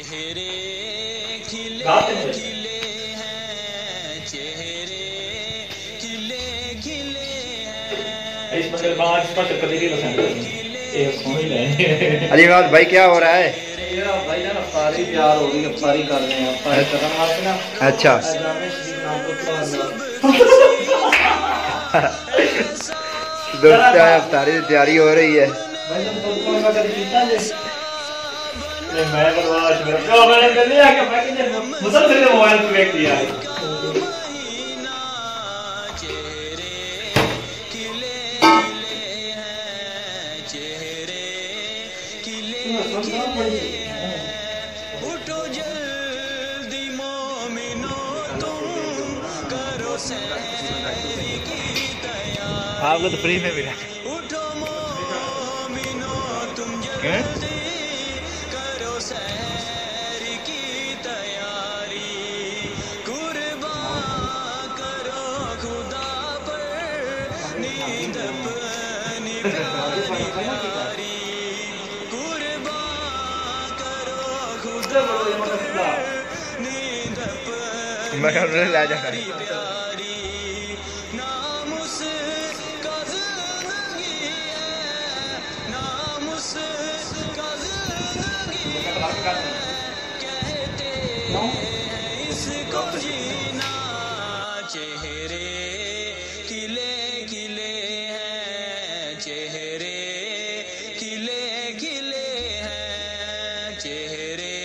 चेहरे खिले खिले हैं, चेहरे खिले खिले हैं। अली गाज भाई क्या हो रहा है? भाई ना अफ्तारी तैयार हो रही है, अफ्तारी कर रहे हैं। अफ्तारी खत्म आपसे ना। अच्छा दोस्तों अफ्तारी की तैयारी हो रही है। भाई तुम खुद कौन का कर पीता है? मैं बदमाश मेरा क्या मैंने कर लिया कि मैं किधर मुसलसल मोबाइल पे देख लिया। उठो जल्दी मोमिनो तुम करो सहरी की तैयारी। आपको तो फ्री में मिला। उठो मोमिनो तुम जल्दी करो सहरी की तैयारी। कुर्बान करो खुदा पर नींद अपनी प्यारी प्यारी। मैं ला जाना नामुस का ज़िंदगी है, नामुस का ज़िंदगी है, कहते हैं इसको जीना। चेहरे खिले खिले हैं, चेहरे खिले खिले हैं, चेहरे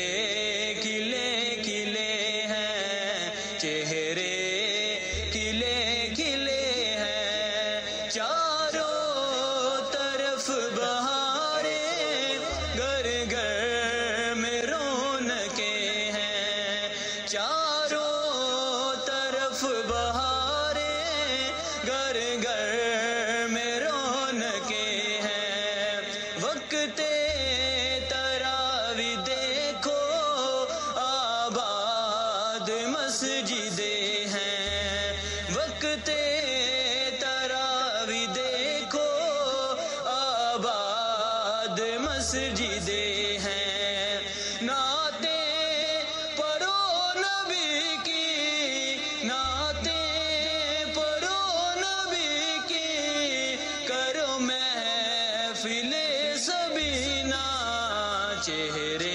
खिले खिले हैं, चेहरे खिले खिले हैं। चारों तरफ बहारें, घर घर में रौनकें हैं। चारों तरफ बहारें, घर घर में रौनकें हैं। वक्ते तरावी देखो आबाद मस्जिदें हैं। वक्ते तरावी देखो आबाद मस्जिदें हैं। नाते पढ़ो नबी की, नाते पढ़ो नबी की, करो महफिले सबीना। चेहरे